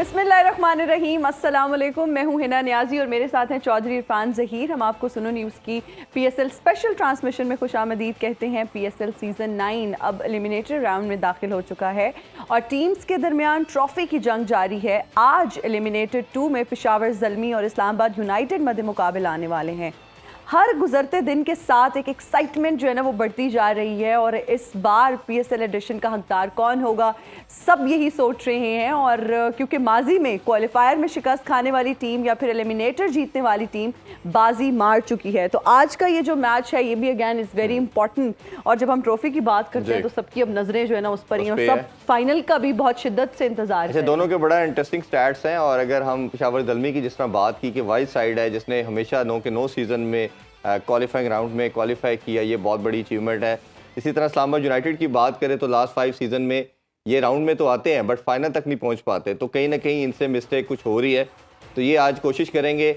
बिस्मिल्लाहिर्रहमानिर्रहीम, अस्सलाम वालेकुम। मैं हूं हिना नियाजी और मेरे साथ हैं चौधरी इरफान ज़हीर। हम आपको सुनो न्यूज़ की पीएसएल स्पेशल ट्रांसमिशन में खुशामदीद कहते हैं। पीएसएल सीज़न 9 अब एलिमिनेटर राउंड में दाखिल हो चुका है और टीम्स के दरमियान ट्रॉफी की जंग जारी है। आज एलिमिनेटर 2 में पेशावर ज़ल्मी और इस्लामाबाद यूनाइटेड मध्य मुकाबले आने वाले हैं। हर गुजरते दिन के साथ एक एक्साइटमेंट जो है ना वो बढ़ती जा रही है और इस बार पीएसएल एडिशन का हकदार कौन होगा, सब यही सोच रहे हैं। और क्योंकि माजी में क्वालिफायर में शिकस्त खाने वाली टीम या फिर एलिमिनेटर जीतने वाली टीम बाजी मार चुकी है, तो आज का ये जो मैच है ये भी अगेन इज़ वेरी इंपॉर्टेंट। और जब हम ट्रॉफी की बात करते हैं तो सबकी अब नजरें जो है ना उस पर ही हैं और सब फाइनल का भी बहुत शिद्दत से इंतजार है। दोनों के बड़ा इंटरेस्टिंग स्टैट्स हैं। और अगर हम पेशावर ज़ल्मी की जिस तरह बात की कि वाइड साइड है जिसने हमेशा 9 के 9 सीज़न में क्वालिफाइंग राउंड में क्वालिफाई किया, ये बहुत बड़ी अचीवमेंट है। इसी तरह इस्लामाबाद यूनाइटेड की बात करें तो लास्ट 5 सीज़न में ये राउंड में तो आते हैं बट फाइनल तक नहीं पहुंच पाते, तो कहीं ना कहीं इनसे मिस्टेक कुछ हो रही है। तो ये आज कोशिश करेंगे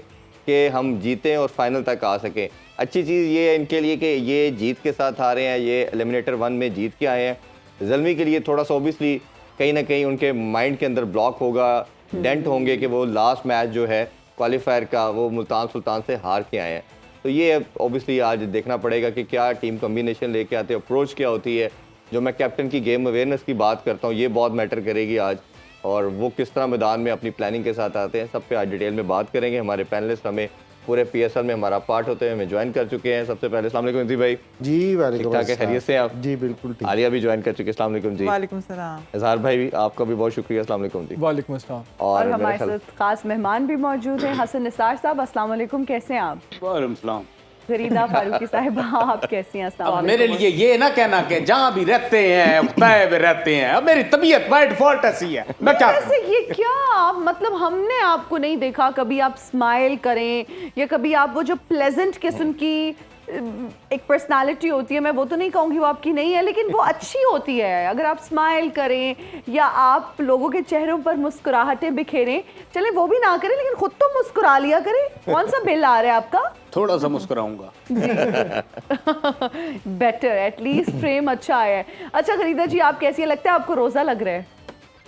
कि हम जीतें और फाइनल तक आ सकें। अच्छी चीज़ ये है इनके लिए कि ये जीत के साथ आ रहे हैं, ये एलिमिनेटर 1 में जीत के आए हैं। ज़ल्मी के लिए थोड़ा सा ऑब्वियसली कहीं ना कहीं उनके माइंड के अंदर ब्लॉक होगा, डेंट होंगे कि वो लास्ट मैच जो है क्वालिफायर का वो मुल्तान सुल्तान से हार के आए हैं। तो ये ऑब्वियसली आज देखना पड़ेगा कि क्या टीम कम्बिनेशन लेके आते हैं, अप्रोच क्या होती है। जो मैं कैप्टन की गेम अवेयरनेस की बात करता हूँ ये बहुत मैटर करेगी आज, और वो किस तरह मैदान में अपनी प्लानिंग के साथ आते हैं, सब पे आज डिटेल में बात करेंगे। हमारे पैनलिस्ट हमें पूरे पीएसएल में हमारा पार्ट होते हैं हमें ज्वाइन कर चुके हैं। सबसे पहले अस्सलाम वालेकुम इंजी भाई। जी वालेकुम ठीक ठाक है, खैरियत से आप? जी बिल्कुल ठीक। आलिया भी ज्वाइन कर चुके हैं, अस्सलाम वालेकुम जी। वालेकुम सलाम। इजहार भाई भी आपका भी बहुत शुक्रिया, अस्सलाम वालेकुम जी। वालेकुम अस्सलाम। और हमारे साथ खास मेहमान भी मौजूद हैं, हसन निसार साहब, अस्सलाम वालेकुम, कैसे हैं आप? वालेकुम सलाम। फरीदा फारूकी साहब, आप कैसी हैं? अस्सलाम अब वालेकुम। मेरे लिए ये ना कहना कि जहाँ भी रहते हैं तय पे रहते हैं। अब मेरी तबीयत बाय डिफॉल्ट ऐसी है, मैं क्या वैसे ये क्या आप मतलब हमने आपको नहीं देखा कभी आप स्माइल करें या कभी आप वो जो प्लेजेंट किस्म की एक पर्सनालिटी होती है, मैं वो तो नहीं कहूँगी वो आपकी नहीं है, लेकिन वो अच्छी होती है। अगर आप स्माइल करें या आप लोगों के चेहरों पर मुस्कुराहटें बिखेरें, चले वो भी ना करें लेकिन खुद तो मुस्कुरा लिया करें। कौन सा बिल आ रहा है आपका? थोड़ा सा मुस्कुराऊंगा बेटर, एटलीस्ट फ्रेम अच्छा आया है। अच्छा खरीदा जी, आप कैसी है? लगता है आपको रोजा लग रहा है?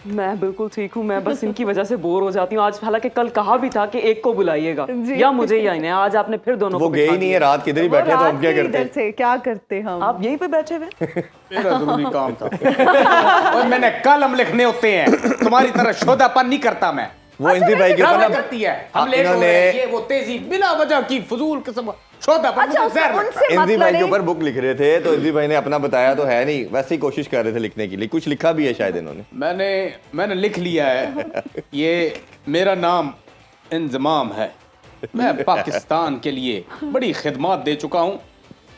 मैं बिल्कुल ठीक हूँ, मैं बस इनकी वजह से बोर हो जाती हूँ। आज हालांकि कल कहा भी था कि एक को बुलाइएगा या मुझे या इन्हें, आज आपने फिर दोनों वो को गए ही नहीं है, रात किधर ही बैठे, तो हम क्या करते हैं? थे क्या करते हम? आप यहीं पे बैठे हुए। मेरा जरूरी काम था और मैंने कलम लिखने होते हैं, तुम्हारी तरह शोधापन नहीं करता मैं। वो इंजी भाई के ड्रामा ऊपर करती है, हम लेट हो रहे हैं, ये वो तेजी बिना वजह की फजूल किस्म शोधापन। अच्छा, मुझे जहर लगता है। उनसे इंजी मत भाई के लड़ें। ऊपर बुक लिख रहे थे तो इंजी भाई ने अपना बताया तो है नहीं, वैसे ही कोशिश कर रहे थे लिखने के लिए, कुछ लिखा भी है शायद इन्होंने। मैंने लिख लिया है, ये मेरा नाम इंजमाम है। मैं पाकिस्तान के लिए बड़ी खिदमत दे चुका हूँ।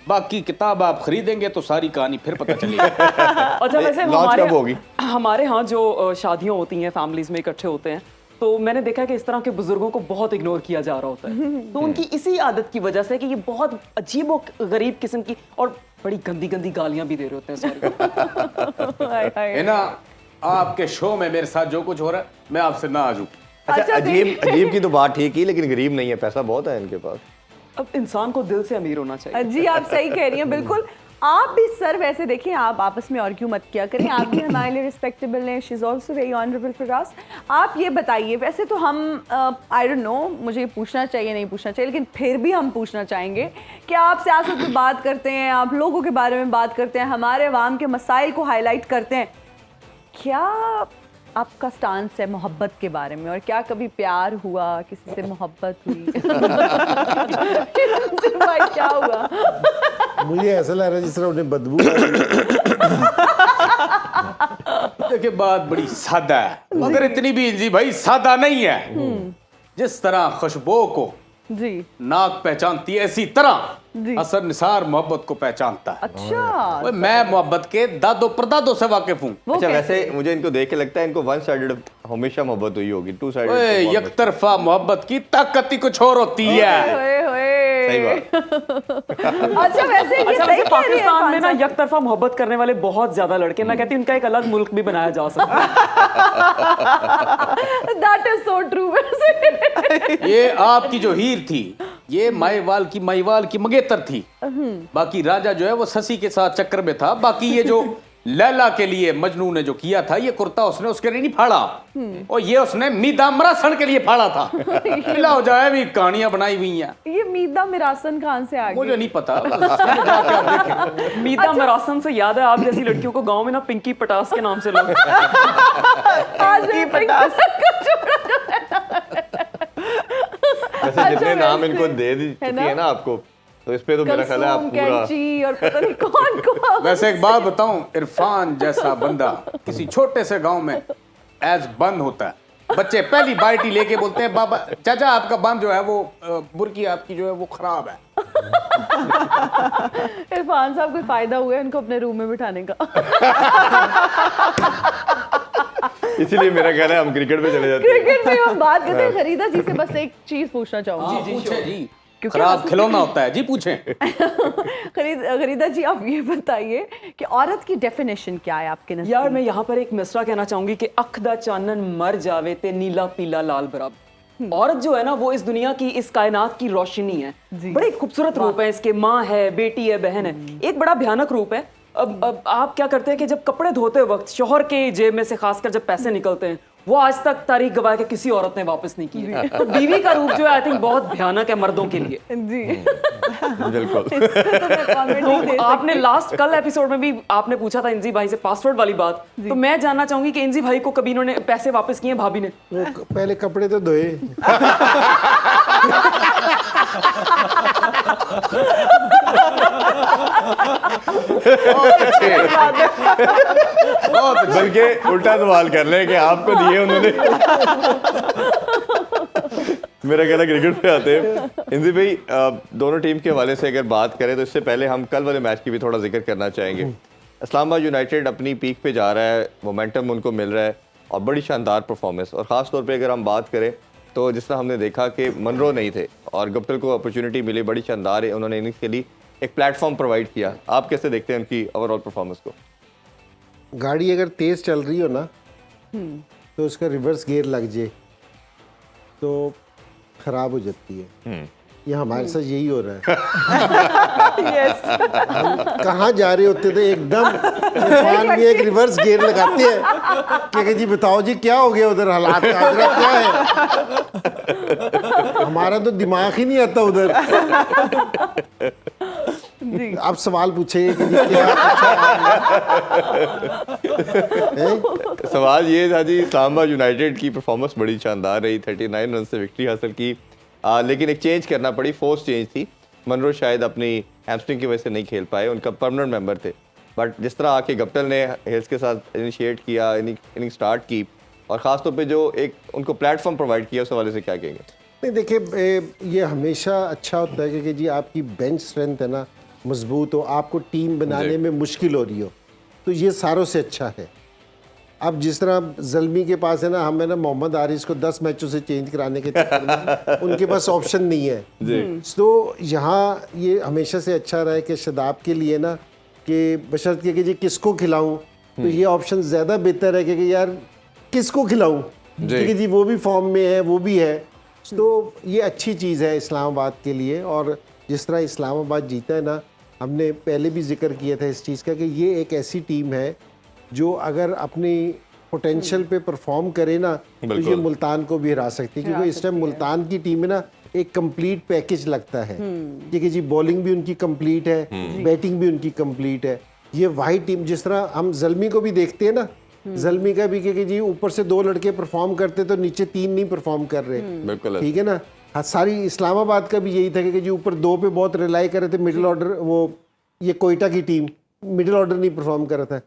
बाकी किताब आप खरीदेंगे तो सारी कहानी फिर पता चलेगी। अच्छा वैसे लॉन्च कब होगी? हमारे यहाँ जो शादियाँ होती हैं, फैमिलीज में इकट्ठे होते हैं, तो मैंने देखा कि इस तरह के बुजुर्गों को बहुत इग्नोर किया जा रहा होता है। तो उनकी इसी आदत की वजह से कि ये बहुत अजीब और गरीब किस्म की और बड़ी गंदी गंदी गालियां भी दे रहे होते हैं सॉरी। है ना, आपके शो में मेरे साथ जो कुछ हो रहा है मैं आपसे ना आजू। अच्छा अजीब की तो बात ठीक ही, लेकिन गरीब नहीं है, पैसा बहुत है इनके पास। अब इंसान को दिल से अमीर होना चाहिए। जी आप सही कह रही हैं, बिल्कुल। आप भी सर वैसे देखिए, आप आपस में आर्ग्यू मत किया करें, आप भी हमारे लिए रिस्पेक्टेबल हैं, she is also very honourable for us. आप ये बताइए, वैसे तो हम आई डोंट नो मुझे पूछना चाहिए नहीं पूछना चाहिए, लेकिन फिर भी हम पूछना चाहेंगे कि आप सियासत में बात करते हैं, आप लोगों के बारे में बात करते हैं, हमारे अवाम के मसाइल को हाईलाइट करते हैं, क्या आपका स्टांस है मोहब्बत के बारे में? और क्या कभी प्यार हुआ, किसी से मोहब्बत हुई? भाई क्या हुआ? मुझे ऐसा लग रहा है जिस तरह उन्हें बदबू आ रही है। देखिए बात बड़ी सादा है, मगर इतनी भी इंजी भाई सादा नहीं है। जिस तरह खुशबू को जी नाक पहचानती है, इसी तरह असर निसार मोहब्बत को पहचानता है। अच्छा, ओए, मैं मोहब्बत के दादो परदादो से वाकिफ हूँ। अच्छा वैसे मुझे इनको देख के लगता है इनको वन साइडेड हमेशा मोहब्बत हुई होगी, टू ओए, साइडेड एक तरफा मोहब्बत की ताकत ही कुछ और होती है। होए होए। सही बात। अच्छा वैसे ये अच्छा सही वैसे कह रही है पाकिस्तान में ना इरफान एक तरफा मोहब्बत करने वाले बहुत ज्यादा लड़के, मैं कहती हूँ इनका एक अलग मुल्क भी बनाया जा सकता है। साहब। That is so true वैसे। ये आपकी जो हीर थी, ये माईवाल की मंगेतर थी। बाकी राजा जो है वो ससी के साथ चक्कर में था। बाकी ये जो लैला के लिए मजनू ने जो किया था, ये कुर्ता उसने उसके लिए नहीं फाड़ा, और ये उसने मीदा मरासन के लिए फाड़ा था। मिला हो जाए भी कहानियां बनाई हुई हैं। ये मीदा मिरासन खान से आ मुझे गई। नहीं पता, जाके आप देखें। मीता मरासन से याद है, आप जैसी लड़कियों को गांव में ना पिंकी पटास के नाम से लोग आज भी पटास वैसे जितने नाम इनको वैसे, दे दी है चुकी ना? है ना आपको, तो इस पे तो मेरा ख्याल है आप कलसूम, पूरा कैंची और पता नहीं कौन कौन। वैसे एक बात बताऊं, इरफान जैसा बंदा किसी छोटे से गांव में एज बंद होता है। बच्चे पहली बाइट ही लेके बोलते हैं, बाबा चाचा आपका बंद जो है वो बुरकी आपकी जो है वो खराब है। इरफान साहब को फायदा हुआ है उनको अपने रूम में बिठाने का। इसीलिए मेरा ख्याल है हम क्रिकेट पे चले जाते हैं। क्रिकेट में हम बात करते हैं। खरीदा जी से बस एक चीज पूछना चाहूंगी। पूछें जी, क्योंकि खराब असल- खिलौना होता है जी, पूछें। खरीदा जी आप ये बताइए कि औरत की डेफिनेशन क्या है आपके नजर? यार मैं यहाँ पर एक मिसरा कहना चाहूंगी कि अख दा चानन मर जावे ते नीला पीला लाल बराबर। औरत जो है ना वो इस दुनिया की, इस कायनात की रोशनी है। जी। बड़े खूबसूरत रूप है इसके, माँ है, बेटी है, बहन है। एक बड़ा भयानक रूप है। अब आप क्या करते हैं कि जब कपड़े धोते वक्त शौहर के जेब में से खासकर जब पैसे निकलते हैं, वो आज तक तारीख गवाह के किसी औरत ने वापस नहीं किए। तो बीवी का रूप जो है आई थिंक बहुत भयानक है मर्दों के लिए। जी बिल्कुल। इस पे तो मैं comment नहीं दे तो आपने सकती। लास्ट कल एपिसोड में भी आपने पूछा था इंजी भाई से पासवर्ड वाली बात, तो मैं जानना चाहूंगी कि इंजी भाई को कभी इन्होंने पैसे वापस किए भाभी ने? वो पहले कपड़े तो धोए। बहुत अच्छे, बहुत अच्छे। बल्कि उल्टा सवाल कर रहे हैं कि आपको दिए उन्होंने। मेरा कहना क्रिकेट पे आते हैं। इंजी भाई, दोनों टीम के हवाले से अगर बात करें तो इससे पहले हम कल वाले मैच की भी थोड़ा जिक्र करना चाहेंगे। इस्लामाबाद यूनाइटेड अपनी पीक पे जा रहा है, मोमेंटम उनको मिल रहा है और बड़ी शानदार परफॉर्मेंस। और ख़ास तौर पे अगर हम बात करें तो जिस तरह हमने देखा कि मनरो नहीं थे और गप्टिल को अपॉर्चुनिटी मिली, बड़ी शानदार है, उन्होंने इनिंग्स के लिए एक प्लेटफॉर्म प्रोवाइड किया। आप कैसे देखते हैं उनकी ओवरऑल परफॉर्मेंस को? गाड़ी अगर तेज चल रही हो ना तो उसका रिवर्स गियर लग जाए तो खराब हो जाती है। ये हमारे साथ यही हो रहा है। Yes. कहाँ जा रहे होते थे एकदम इरफान भी एक रिवर्स गियर लगाते हैं कि जी बताओ जी क्या हो गया उधर, हालात हाजरा क्या है। हमारा तो दिमाग ही नहीं आता उधर। जी आप सवाल पूछिए कि जी क्या हैं? सवाल ये था जी, इस्लामाबाद यूनाइटेड की परफॉर्मेंस बड़ी शानदार रही, 39 रन से विक्ट्री हासिल की, लेकिन एक चेंज करना पड़ी, फोर्स चेंज थी। मनरो शायद अपनी हैमस्ट्रिंग की वजह से नहीं खेल पाए, उनका परमानेंट मेंबर थे। बट जिस तरह आके गप्टिल ने हिल्स के साथ इनिशिएट किया, इनिंग स्टार्ट की और ख़ास तौर पे जो एक उनको प्लेटफॉर्म प्रोवाइड किया, उस हवाले से क्या कहेंगे? नहीं देखिए, ये हमेशा अच्छा होता है कि जी आपकी बेंच स्ट्रेंथ है ना मजबूत हो, आपको टीम बनाने में मुश्किल हो रही हो, तो ये सारों से अच्छा है। अब जिस तरह जल्मी के पास है ना, हमें ना मोहम्मद आरिस को 10 मैचों से चेंज कराने के चक्कर में उनके पास ऑप्शन नहीं है। तो यहाँ ये हमेशा से अच्छा रहा है कि शदाब के लिए ना कि बशर्ते कि जी किसको खिलाऊं, तो ये ऑप्शन ज़्यादा बेहतर है कि यार किसको खिलाऊं, क्योंकि जी वो भी फॉर्म में है, वो भी है। तो ये अच्छी चीज़ है इस्लामाबाद के लिए। और जिस तरह इस्लामाबाद जीता है ना, हमने पहले भी जिक्र किया था इस चीज़ का कि ये एक ऐसी टीम है जो अगर अपनी पोटेंशियल पे परफॉर्म करे ना तो ये मुल्तान को भी हरा सकती है, क्योंकि इस टाइम मुल्तान की टीम में ना एक कंप्लीट पैकेज लगता है, क्योंकि जी बॉलिंग भी उनकी कंप्लीट है, बैटिंग भी उनकी कंप्लीट है। ये वाइट टीम, जिस तरह हम जल्मी को भी देखते हैं ना, जल्मी का भी कि जी ऊपर से 2 लड़के परफॉर्म करते तो नीचे 3 नहीं परफॉर्म कर रहे, बिल्कुल ठीक है ना। हाँ, सारी इस्लामाबाद का भी यही था कि जी ऊपर 2 पे बहुत रिलाई कर रहे थे, मिडिल ऑर्डर, वो ये कोयटा की टीम मिडिल ऑर्डर नहीं परफॉर्म कर रहा था।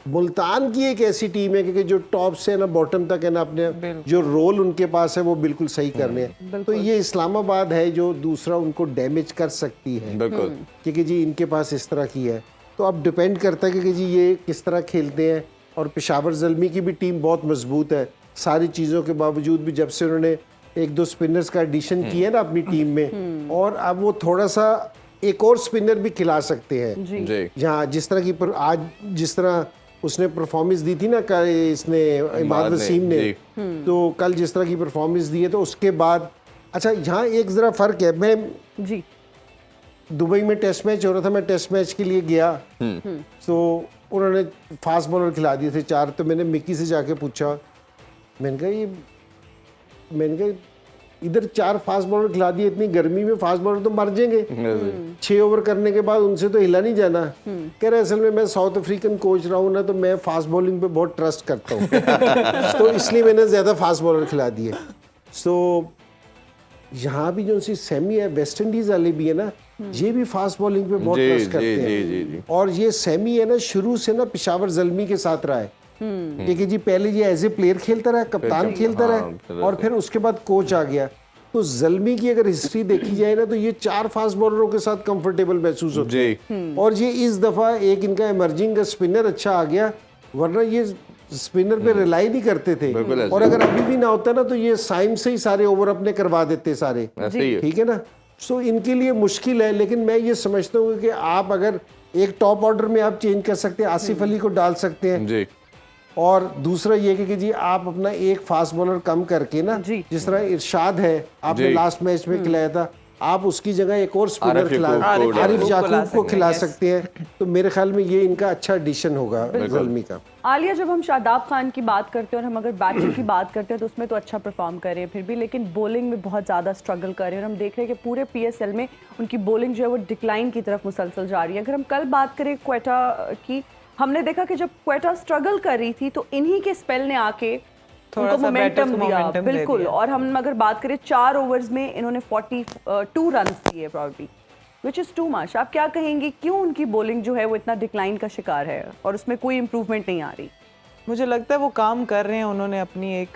मुल्तान की एक ऐसी टीम है कि जो टॉप से ना बॉटम तक है ना, अपने जो रोल उनके पास है वो बिल्कुल सही कर रहे हैं। तो ये इस्लामाबाद है जो दूसरा उनको डैमेज कर सकती है, बिल्कुल, क्योंकि जी इनके पास इस तरह की है। तो अब डिपेंड करता है कि जी ये किस तरह खेलते हैं। और पेशावर ज़ल्मी की भी टीम बहुत मजबूत है, सारी चीज़ों के बावजूद भी जब से उन्होंने 1-2 स्पिनर्स का एडिशन किया है ना अपनी टीम में, और अब वो थोड़ा सा एक और स्पिनर भी खिला सकते हैं। जी जहाँ जिस तरह की आज जिस तरह उसने परफॉर्मेंस दी थी ना कल, इसने इमाद वसीम ने, तो कल जिस तरह की परफॉर्मेंस दी है, तो उसके बाद अच्छा यहाँ एक ज़रा फ़र्क है। मैं जी दुबई में टेस्ट मैच हो रहा था, मैं टेस्ट मैच के लिए गया, तो उन्होंने फास्ट बॉलर खिला दिए थे 4। तो मैंने मिक्की से जाके पूछा, मैंने कहा इधर 4 फास्ट बॉलर खिला दिए, इतनी गर्मी में फास्ट बॉलर तो मर जाएंगे, 6 ओवर करने के बाद उनसे तो हिला नहीं जाना। कह रहे असल में मैं साउथ अफ्रीकन कोच रहा हूँ ना, तो मैं फास्ट बॉलिंग पे बहुत ट्रस्ट करता हूँ तो इसलिए मैंने ज़्यादा फास्ट बॉलर खिला दिए। सो यहाँ भी जो सी सेमी है, वेस्ट इंडीज वाले भी है ना, ये भी फास्ट बॉलिंग पे बहुत ट्रस्ट करते हैं। और ये सेमी है ना, शुरू से ना पेशावर ज़ल्मी के साथ रहा है, क्योंकि जी पहले ये एज ए प्लेयर खेलता रहा, कप्तान खेलता रहा, और फिर उसके बाद कोच आ गया। तो ज़ल्मी की अगर हिस्ट्री देखी जाए ना, तो ये 4 फास्ट बॉलरों के साथ कंफर्टेबल महसूस होते हैं। और ये इस दफ़ा एक इनका इमर्जिंग स्पिनर अच्छा आ गया, वरना ये स्पिनर पे रिलाई नहीं करते थे। और अगर अभी भी ना होता ना, तो ये साइम से ही सारे ओवर अपने करवा देते सारे, ठीक है ना। सो इनके लिए मुश्किल है, लेकिन मैं ये समझता हूँ कि आप अगर एक टॉप ऑर्डर में आप चेंज कर सकते हैं, आसिफ अली को डाल सकते हैं, और दूसरा ये कि जी आप अपना एक फास्ट बॉलर कम करके ना, जिस तरह इरशाद है आपने लास्ट मैच में खिलाया था, आप उसकी जगह एक और स्पिनर खिला, आरिफ याकूब को खिला सकते हैं। तो मेरे ख्याल में ये इनका अच्छा एडिशन होगा ज़ल्मी का। आलिया, जब हम शादाब खान की बात करते हैं और हम अगर बैटिंग की बात करते हैं तो उसमें तो अच्छा परफॉर्म कर रहे हैं फिर भी, लेकिन बॉलिंग में बहुत ज़्यादा स्ट्रगल कर रहे हैं और हम देख रहे हैं कि पूरे PSL में उनकी बॉलिंग जो है वो डिक्लाइन की तरफ मुसलसल जा रही है। अगर हम कल बात करें क्वेटा की, हमने देखा कि जब क्वेटा स्ट्रगल कर रही थी तो इन्हीं के स्पेल ने आके उनको मोमेंटम दिया, बिल्कुल। और हम अगर बात करें 4 ओवर्स में इन्होंने 42 रन दिए probably, which is too much. आप क्या कहेंगे, क्यों उनकी बॉलिंग जो है वो इतना डिक्लाइन का शिकार है और उसमें कोई इम्प्रूवमेंट नहीं आ रही? मुझे लगता है वो काम कर रहे हैं। उन्होंने अपनी एक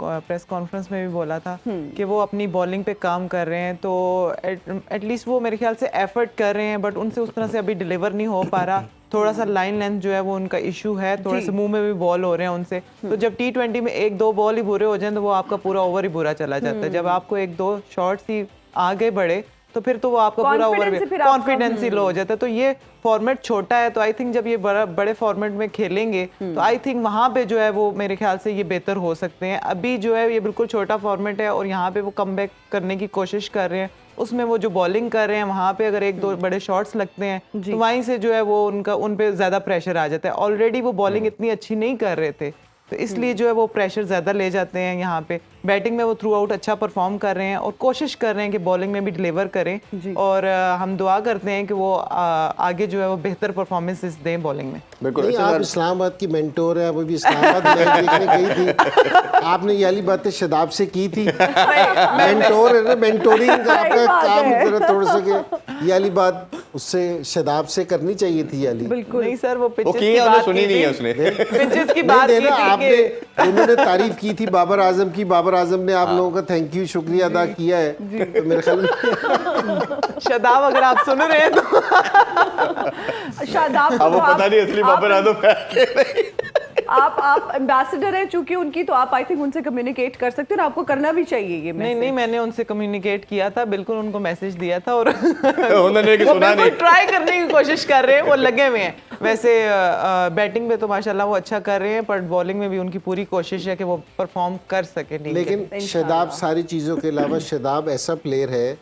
प्रेस कॉन्फ्रेंस में भी बोला था कि वो अपनी बॉलिंग पे काम कर रहे हैं, तो एटलीस्ट वो मेरे ख्याल से एफर्ट कर रहे हैं, बट उनसे उस तरह से अभी डिलीवर नहीं हो पा रहा। थोड़ा सा लाइन लेंथ जो है वो उनका इशू है, थोड़े से मुंह में भी बॉल हो रहे हैं उनसे। तो जब T20 में 1-2 बॉल ही बुरे हो जाए तो वो आपका पूरा ओवर ही बुरा चला जाता है। जब आपको 1-2 शॉट्स ही आगे बढ़े तो फिर तो वो आपका पूरा ओवर कॉन्फिडेंस ही लो हो जाता है। तो ये फॉर्मेट छोटा है, तो आई थिंक जब ये बड़े फॉर्मेट में खेलेंगे तो आई थिंक वहाँ पे जो है वो मेरे ख्याल से ये बेहतर हो सकते हैं। अभी जो है ये बिल्कुल छोटा फॉर्मेट है और यहाँ पे वो कम बैक करने की कोशिश कर रहे हैं। उसमें वो जो बॉलिंग कर रहे हैं वहाँ पे अगर 1-2 बड़े शॉट्स लगते हैं तो वहीं से जो है वो उन पे ज़्यादा प्रेशर आ जाता है। ऑलरेडी वो बॉलिंग इतनी अच्छी नहीं कर रहे थे, तो इसलिए जो है वो प्रेशर ज़्यादा ले जाते हैं यहाँ पे। बैटिंग में वो थ्रू आउट अच्छा परफॉर्म कर रहे हैं और कोशिश कर रहे हैं कि बॉलिंग में भी डिलीवर करें, और हम दुआ करते हैं कि वो आगे जो है वो बेहतर परफॉर्मेंसेस दें बॉलिंग में। नहीं, आप इस्लामाबाद की मेंटोर है, वो भी इस्लामाबाद मैच देखने गई थी, आपने ये वाली बातें शदाब से की थी। मेंटोर है ना, मेंटोरिंग आपका काम जरा थोड़ा सा कि ये वाली बात उससे शदाब से करनी चाहिए थी। ये वाली बिल्कुल नहीं सर, वो पिचेस की बात सुनी नहीं है उसने, पिचेस की बात की थी। आपने उन्होंने तारीफ की थी बाबर आजम की, बाबर आजम ने आप लोगों का थैंक यू शुक्रिया अदा किया है। तो मेरे ख्याल में शादाब अगर आप सुन रहे हैं तो शादाब अब वो पता नहीं असली बाबर आजम है। आप एम्बेसडर हैं चूंकि उनकी, तो आप आई थिंक उनसे कम्युनिकेट कर सकते हैं और आपको करना भी चाहिए ये। नहीं, मैंने उनसे कम्युनिकेट किया था, बिल्कुल उनको मैसेज दिया था और उन्होंने सुना नहीं, ट्राई करने की कोशिश कर रहे हैं, वो लगे हुए हैं। वैसे बैटिंग में तो माशाल्लाह वो अच्छा कर रहे हैं, पर बॉलिंग में भी उनकी पूरी कोशिश है कि वो परफॉर्म कर सके। लेकिन शदाब सारी चीज़ों के अलावा शदाब ऐसा प्लेयर है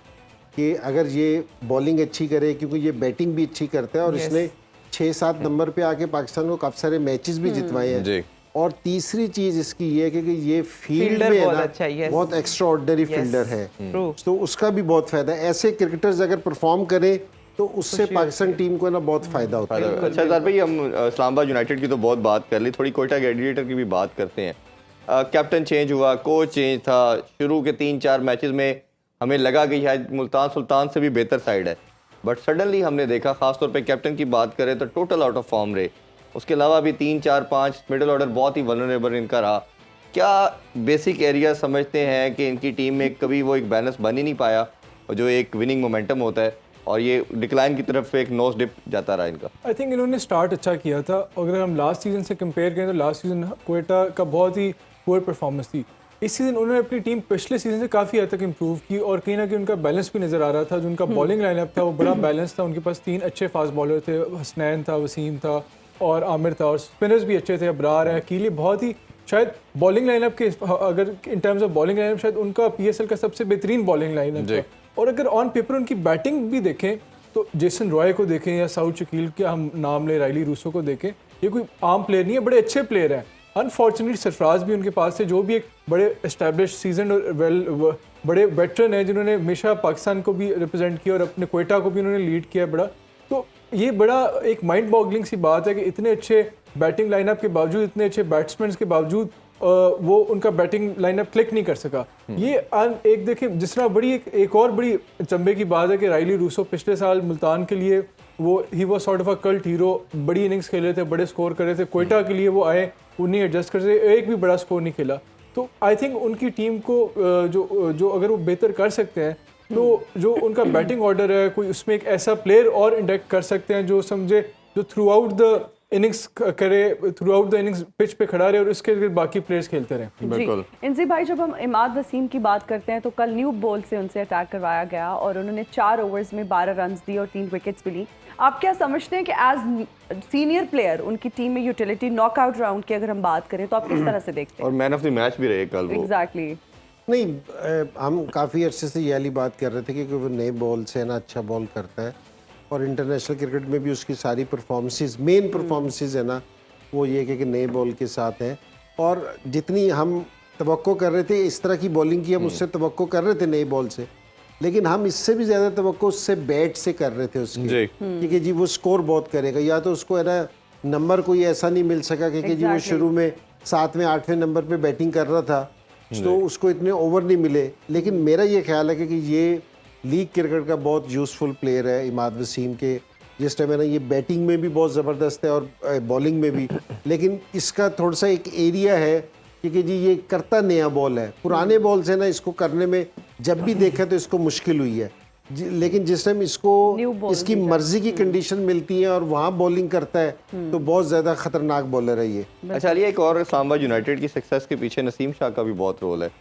कि अगर ये बॉलिंग अच्छी करे, क्योंकि ये बैटिंग भी अच्छी करता है और इसने 6-7 नंबर पे आके पाकिस्तान को काफी सारे मैचेस भी जितवाए हैं। और तीसरी चीज इसकी ये है कि ये फील्ड में है ना, अच्छा, बहुत एक्स्ट्रा ऑर्डिनरी फील्डर है, तो उसका भी बहुत फायदा है। ऐसे क्रिकेटर्स अगर परफॉर्म करें तो उससे पाकिस्तान टीम को ना बहुत फायदा होता है। अच्छा सर भाई, हम इस्लामाबाद यूनाइटेड की तो बहुत बात कर ली, थोड़ी कोयटा ग्लैडिएटर की भी बात करते हैं। कैप्टन चेंज हुआ, कोच चेंज था, शुरू के 3-4 मैचेस में हमें लगा कि शायद मुल्तान सुल्तान से भी बेहतर साइड है, बट सडनली हमने देखा, खासतौर पे कैप्टन की बात करें तो टोटल आउट ऑफ फॉर्म रहे। उसके अलावा भी 3-4-5 मिडिल ऑर्डर बहुत ही वल्नरेबल इनका रहा। क्या बेसिक एरिया समझते हैं कि इनकी टीम में कभी वो एक बैलेंस बन ही नहीं पाया, और जो एक विनिंग मोमेंटम होता है, और ये डिक्लाइन की तरफ एक नोज डिप जाता रहा इनका? आई थिंक इन्होंने स्टार्ट अच्छा किया था। अगर हम लास्ट सीजन से कंपेयर करें तो लास्ट सीजन क्वेटा का बहुत ही पुअर परफॉर्मेंस थी। इस सीज़न उन्होंने अपनी टीम पिछले सीजन से काफ़ी हद तक इम्प्रूव की और कहीं ना कहीं उनका बैलेंस भी नज़र आ रहा था। जो उनका बॉलिंग लाइनअप था वो बड़ा बैलेंस था। उनके पास 3 अच्छे फास्ट बॉलर थे, हसनैन था, वसीम था और आमिर था, और स्पिनर्स भी अच्छे थे, अबरार है, अकील। बहुत ही शायद बॉलिंग लाइनअप के, अगर in terms of bowling lineup शायद उनका PSL का सबसे बेहतरीन बॉलिंग लाइनअप था। और अगर ऑन पेपर उनकी बैटिंग भी देखें तो जेसन रॉय को देखें या साउथ शकील के हम नाम ले, राइली रूसो को देखें, ये कोई आम प्लेयर नहीं है, बड़े अच्छे प्लेयर हैं। अनफॉर्चुनेटली सरफराज भी उनके पास थे, जो भी एक बड़े एस्टैब्लिश सीजन और बड़े वेटरन हैं, जिन्होंने हमेशा पाकिस्तान को भी रिप्रेजेंट किया और अपने क्वेटा को भी उन्होंने लीड किया बड़ा। तो ये बड़ा एक माइंड बॉगलिंग सी बात है कि इतने अच्छे बैटिंग लाइनअप के बावजूद, इतने अच्छे बैट्समैन के बावजूद वो उनका बैटिंग लाइनअप क्लिक नहीं कर सका। ये एक देखें जिस तरह बड़ी एक और बड़ी चंबे की बात है कि राइली रूसो पिछले साल मुल्तान के लिए वो he was sort of a cult hero, बड़ी इनिंग्स खेले थे, बड़े स्कोर कर रहे थे। क्वेटा के लिए वो आए, वो नहीं एडजस्ट कर सके, एक भी बड़ा स्कोर नहीं खेला। तो आई थिंक उनकी टीम को जो अगर वो बेहतर कर सकते हैं तो जो उनका बैटिंग ऑर्डर है, कोई उसमें एक ऐसा प्लेयर और इंडेक्ट कर सकते हैं जो समझे, जो थ्रू आउट द इनिंग्स करे, through out the innings pitch पे खड़ा रहे और उसके लिए बाकी प्लेयर्स खेलते रहे। बिल्कुल। इंजी भाई, जब हम इमाद वसीम की बात करते हैं तो कल न्यू बॉल से उनसे अटैक करवाया गया और उन्होंने 4 ओवर्स में 12 रन दिए और 3 विकेट्स भी ली। आप क्या समझते हैं कि एज सीनियर प्लेयर उनकी टीम में यूटिलिटी नॉकआउट राउंड की अगर हम बात करें तो आप किस तरह से देखते और मैन ऑफ द मैच भी रहे कल वो। एग्जैक्टली। नहीं, हम काफ़ी अरसे से ये वाली बात कर रहे थे कि वो नए बॉल से ना अच्छा बॉल करता है और इंटरनेशनल क्रिकेट में भी उसकी सारी परफॉर्मेंसेस, मेन परफॉर्मेंसेस है ना, वो ये कि नए बॉल के साथ हैं। और जितनी हम तवक्को कर रहे थे इस तरह की बॉलिंग की, हम उससे तवक्को कर रहे थे नए बॉल से, लेकिन हम इससे भी ज़्यादा तवक्को उससे बैट से कर रहे थे उसकी, क्योंकि जी वो स्कोर बहुत करेगा। या तो उसको है ना नंबर कोई ऐसा नहीं मिल सका कि जी वो शुरू में 7वें 8वें नंबर पे बैटिंग कर रहा था तो उसको इतने ओवर नहीं मिले। लेकिन मेरा ये ख्याल है कि ये लीग क्रिकेट का बहुत यूज़फुल प्लेयर है इमाद वसीम के, जिस टाइम है ना ये बैटिंग में भी बहुत ज़बरदस्त है और बॉलिंग में भी। लेकिन इसका थोड़ा सा एक एरिया है क्योंकि जी ये करता नया बॉल है, पुराने बॉल से ना इसको करने में जब भी देखा तो इसको मुश्किल हुई है। लेकिन जिस टाइम इसको इसकी मर्जी की कंडीशन मिलती है और वहाँ बॉलिंग करता है तो बहुत ज़्यादा ख़तरनाक बॉलर है ये। अच्छा अली, एक और इस्लामाबाद यूनाइटेड की सक्सेस के पीछे नसीम शाह का भी बहुत रोल है।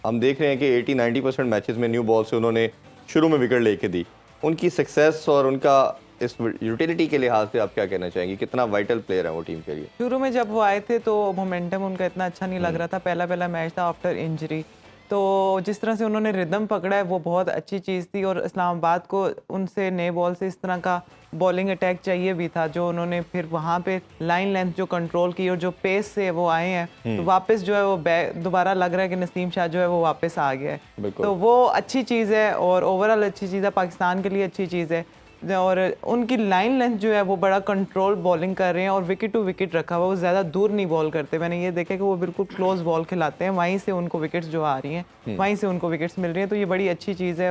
हम देख रहे हैं कि 80-90% मैचेस में न्यू बॉल से उन्होंने शुरू में विकेट लेके दी। उनकी सक्सेस और उनका इस यूटिलिटी के लिहाज से आप क्या कहना चाहेंगे, कितना वाइटल प्लेयर है वो टीम के लिए? शुरू में जब वो आए थे तो मोमेंटम उनका इतना अच्छा नहीं लग रहा था, पहला मैच था आफ्टर इंजरी, तो जिस तरह से उन्होंने रिदम पकड़ा है वो बहुत अच्छी चीज़ थी। और इस्लामाबाद को उनसे नए बॉल से इस तरह का बॉलिंग अटैक चाहिए भी था, जो उन्होंने फिर वहाँ पे लाइन लेंथ जो कंट्रोल की और जो पेस से वो आए हैं तो वापस जो है वो दोबारा लग रहा है कि नसीम शाह जो है वो वापस आ गया है, तो वो अच्छी चीज़ है और ओवरऑल अच्छी चीज़ है, पाकिस्तान के लिए अच्छी चीज़ है। और उनकी लाइन लेंथ जो है वो बड़ा कंट्रोल बॉलिंग कर रहे हैं और विकेट टू विकेट रखा हुआ, वो ज़्यादा दूर नहीं बॉल करते। मैंने ये देखा कि वो बिल्कुल क्लोज बॉल खिलाते हैं, वहीं से उनको विकेट्स जो आ रही हैं वहीं से उनको विकेट्स मिल रही हैं, तो ये बड़ी अच्छी चीज़ है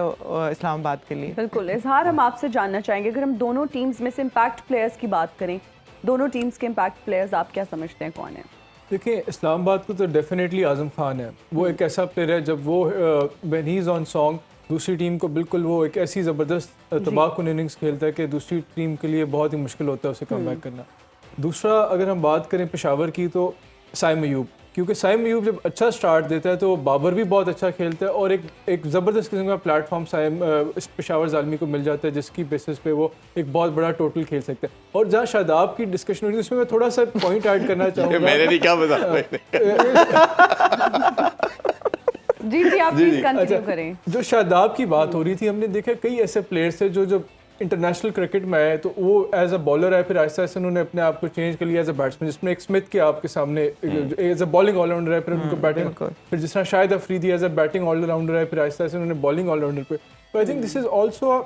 इस्लामाबाद के लिए। बिल्कुल। इजहार, हम आपसे जानना चाहेंगे अगर हम दोनों टीम्स में से इम्पैक्ट प्लेयर्स की बात करें, दोनों टीम्स के इम्पैक्ट प्लेयर्स आप क्या समझते हैं कौन है? देखिए, इस्लामाबाद को तो डेफिनेटली आज़म खान है। वो एक ऐसा प्लेयर है जब वो when he is on song दूसरी टीम को बिल्कुल वो एक ऐसी ज़बरदस्त तबाहकुन इनिंग्स खेलता है कि दूसरी टीम के लिए बहुत ही मुश्किल होता है उसे कम बैक करना। दूसरा अगर हम बात करें पेशावर की तो साइम अयूब, क्योंकि साइम अयूब जब अच्छा स्टार्ट देता है तो बाबर भी बहुत अच्छा खेलता है और एक ज़बरदस्त किस्म का प्लेटफॉर्म इस पेशावर ज़ालमी को मिल जाता है जिसकी बेसिस पे वो एक बहुत बड़ा टोटल खेल सकता है। और जहाँ शादाब की डिस्कशन हुई उसमें मैं थोड़ा सा पॉइंट ऐड करना चाहूँगा। मैंने नहीं क्या जी आप प्लीज कंटिन्यू करें। जो शादाब की बात हो रही थी, हमने देखा कई ऐसे प्लेयर्स थे जो जब इंटरनेशनल क्रिकेट में आए तो वो एज अ बॉलर आए, फिर आहिस्ता आहिस्ता उन्होंने अपने आप को चेंज कर लिया एज अ बैट्समैन, जिसमें एक स्मिथ के आपके सामने एज अ बॉलिंग ऑलराउंडर है, फिर उनको बैटिंग, फिर जिस तरह Shahid Afridi as a batting allrounder है, फिर आहिस्ता आहिस्ता उन्होंने बॉलिंग ऑलराउंडर पे। तो I think this is also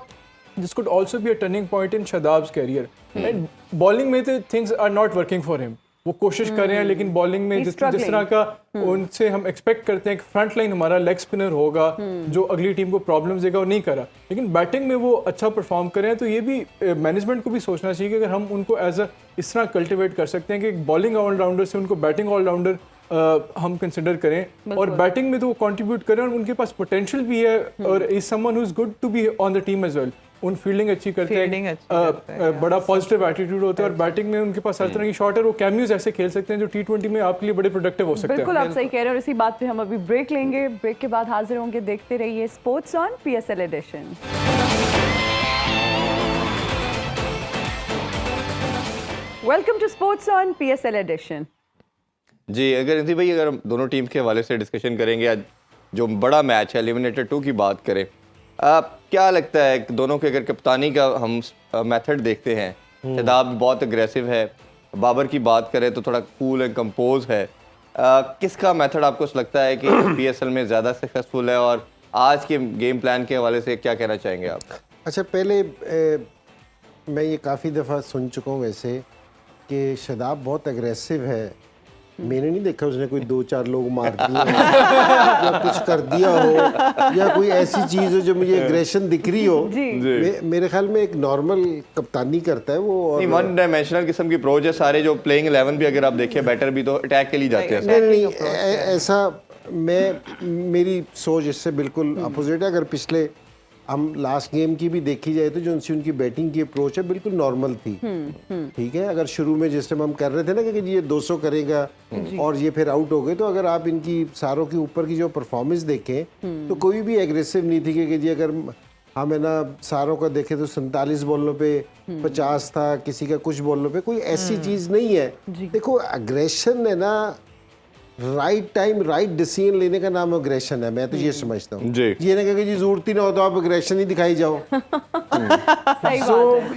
this could also be a turning point in Shadab's career. And bowling में तो things are not working for him, वो कोशिश कर रहे हैं, लेकिन बॉलिंग में जिस तरह का उनसे हम एक्सपेक्ट करते हैं कि फ्रंट लाइन हमारा लेग स्पिनर होगा जो अगली टीम को प्रॉब्लम्स देगा, वो नहीं करा। लेकिन बैटिंग में वो अच्छा परफॉर्म कर रहे हैं, तो ये भी मैनेजमेंट को भी सोचना चाहिए कि अगर हम उनको एज अ इस तरह कल्टिवेट कर सकते हैं कि बॉलिंग ऑलराउंडर से उनको बैटिंग ऑलराउंडर हम कंसिडर करें और बैटिंग में तो वो कंट्रीब्यूट करें और उनके पास पोटेंशियल भी है और is someone who is good to be on the team as well. उन फील्डिंग अच्छी करते हैं, बड़ा पॉजिटिव एटीट्यूड होता है और बैटिंग में उनके पास हर तरह की शॉट है, वो कैमियोज ऐसे खेल सकते हैं जो T20 में आपके लिए बड़े प्रोडक्टिव हो सकते हैं। बिल्कुल आप सही कह रहे हैं और इसी बात पे हम अभी ब्रेक लेंगे, ब्रेक के बाद हाजिर होंगे। देखते रहिए sports on PSL edition. Welcome to sports on PSL edition. जी, अगर इंसी भाई अगर दोनों टीम के हवाले से डिस्कशन करेंगे, आज जो बड़ा मैच है एलिमिनेटर 2 की बात करें, क्या लगता है कि दोनों के अगर कप्तानी का हम मेथड देखते हैं, शदाब बहुत अग्रेसिव है, बाबर की बात करें तो थोड़ा कूल एंड कंपोज है, किसका मेथड आपको लगता है कि पीएसएल में ज़्यादा सक्सेसफुल है, और आज के गेम प्लान के हवाले से क्या कहना चाहेंगे आप? अच्छा, पहले मैं ये काफ़ी दफ़ा सुन चुका हूँ वैसे कि शदाब बहुत एग्रेसिव है। मैंने नहीं देखा उसने कोई 2-4 लोग मार दिए हो या कुछ कर दिया हो या कोई ऐसी चीज़ हो जो मुझे एग्रेशन दिख रही हो। मेरे ख्याल में एक नॉर्मल कप्तानी करता है वो। और वन डायमेंशनल किस्म की अप्रोच है, सारे जो प्लेइंग 11 भी अगर आप देखें बैटर भी तो अटैक के लिए जाते हैं। नहीं, ऐसा मेरी सोच इससे बिल्कुल अपोजिट है। अगर पिछले हम लास्ट गेम की भी देखी जाए तो जो उनकी बैटिंग की अप्रोच है बिल्कुल नॉर्मल थी। ठीक है, अगर शुरू में जिस टाइम हम कर रहे थे ना कि ये 200 करेगा और ये फिर आउट हो गए, तो अगर आप इनकी सारों के ऊपर की जो परफॉर्मेंस देखें तो कोई भी एग्रेसिव नहीं थी कि जी अगर हम है ना सारों का देखें तो 47 बॉलों पे 50 था, किसी का कुछ बॉलों पे, कोई ऐसी चीज़ नहीं है। देखो, एग्रेशन है ना, राइट टाइम राइट डिसीजन लेने का नाम एग्रेशन है, मैं तो ये समझता हूँ। ये ना कि जी जरूरत ही ना हो तो आप एग्रेशन ही दिखाई जाओ।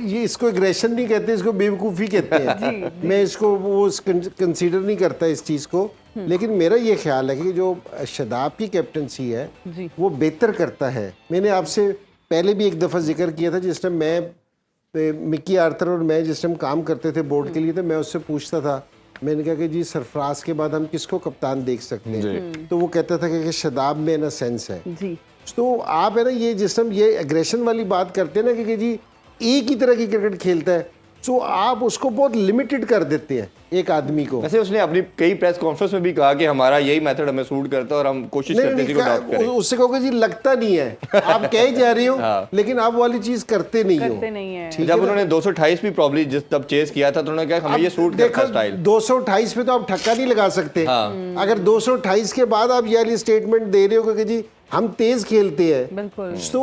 ये इसको एग्रेशन नहीं कहते, इसको बेवकूफ़ी कहते हैं। मैं इसको वो कंसीडर नहीं करता इस चीज़ को। लेकिन मेरा ये ख्याल है कि जो शदाब की कैप्टनसी है वो बेहतर करता है। मैंने आपसे पहले भी एक दफ़ा जिक्र किया था, जिस टाइम मैं मिकी आर्थर और मैं जिस टाइम काम करते थे बोर्ड के लिए, तो मैं उससे पूछता था, मैंने कहा कि जी सरफराज के बाद हम किसको कप्तान देख सकते हैं, तो वो कहता था कि शदाब में ना सेंस है जी। तो आप है ना ये जिस टाइम ये एग्रेशन वाली बात करते हैं ना कि जी एक ही तरह की क्रिकेट खेलता है, तो आप उसको बहुत लिमिटेड कर देते हैं एक आदमी को। वैसे उसने अपनी कई प्रेस कॉन्फ्रेंस में भी कहा कि हमारा यही मेथड हमें सूट करता है और हम कोशिश करते हैं कि अडॉप्ट करें। उससे कहोगे जी लगता नहीं है, आप कह ही जा रही हो लेकिन आप वाली चीज करते नहीं हो। जब उन्होंने 228 भी प्रॉब्ली जब चेस किया था तो उन्होंने कहा हमें ये सूट करता है स्टाइल। 228 पे तो आप ठक्का नहीं लगा सकते। अगर 228 के बाद आप ये वाली स्टेटमेंट दे रहे हो कि जी हम तेज खेलते हैं, तो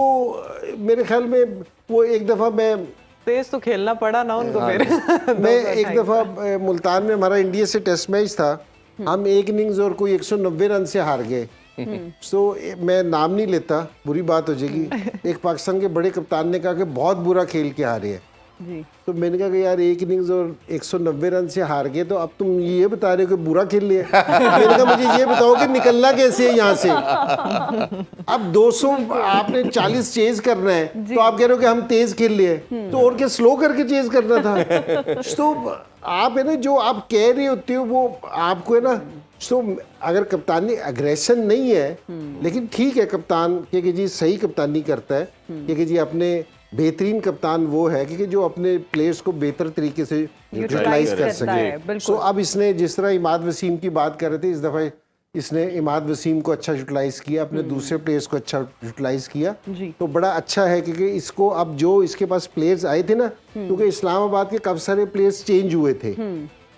मेरे ख्याल में वो एक दफा मैं तेज तो खेलना पड़ा ना उनको। मैं एक दफ़ा मुल्तान में हमारा इंडिया से टेस्ट मैच था, हम एक इनिंग्स और कोई 190 रन से हार गए। तो मैं नाम नहीं लेता, बुरी बात हो जाएगी। एक पाकिस्तान के बड़े कप्तान ने कहा कि बहुत बुरा खेल के हारे हैं। तो मैंने कहा कि यार एक इनिंग्स और 190 रन से हार गए, तो अब तुम ये बता रहे हो कि बुरा खेल लिया। मैंने कहा मुझे ये बताओ कि निकलना कैसे है यहाँ से। अब 200 आपने 40 चेज करना है तो आप कह रहे हो कि हम तेज खेल लिए, तो और क्या स्लो करके चेज करना था। तो आप है ना जो आप कह रहे होते हो वो आपको है ना, तो अगर कप्तानी अग्रेशन नहीं है, लेकिन ठीक है कप्तान कि जी सही कप्तानी करता है कि जी अपने बेहतरीन कप्तान वो है कि जो अपने प्लेयर्स को बेहतर तरीके से यूटिलाइज कर सके। सो अब इसने जिस तरह इमाद वसीम की बात कर रहे थे, इस दफ़ा इसने इमाद वसीम को अच्छा यूटिलाइज किया, अपने दूसरे प्लेयर्स को अच्छा यूटिलाइज किया, तो बड़ा अच्छा है क्योंकि इसको अब जो इसके पास प्लेयर्स आए थे ना, क्योंकि इस्लामाबाद के काफ़ी सारे प्लेयर्स चेंज हुए थे,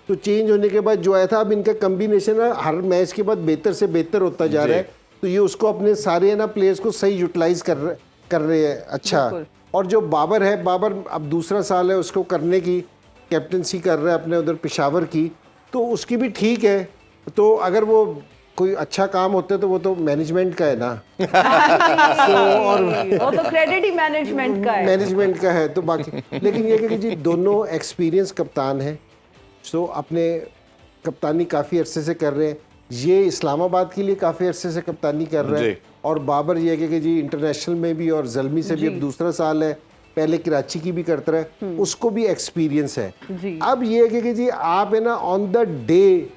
तो चेंज होने के बाद जो आया था, अब इनका कम्बिनेशन हर मैच के बाद बेहतर से बेहतर होता जा रहा है। तो ये उसको अपने सारे ना प्लेयर्स को सही यूटिलाइज कर रहे हैं। अच्छा, और जो बाबर है, बाबर अब दूसरा साल है उसको करने की, कैप्टनसी कर रहा है अपने उधर पेशावर की, तो उसकी भी ठीक है। तो अगर वो कोई अच्छा काम होता है तो वो तो मैनेजमेंट का है ना। और वो तो क्रेडिट ही मैनेजमेंट का है, मैनेजमेंट का है। तो बाकी लेकिन ये कि जी दोनों एक्सपीरियंस कप्तान हैं, तो अपने कप्तानी काफ़ी अरसे से कर रहे हैं। ये इस्लामाबाद के लिए काफ़ी अरसे से कप्तानी कर रहे हैं, और बाबर ये है कि जी इंटरनेशनल में भी और ज़ल्मी से भी अब दूसरा साल है, पहले कराची की भी करता रहा, उसको भी एक्सपीरियंस है। अब ये है कि जी आप है ना ऑन द डे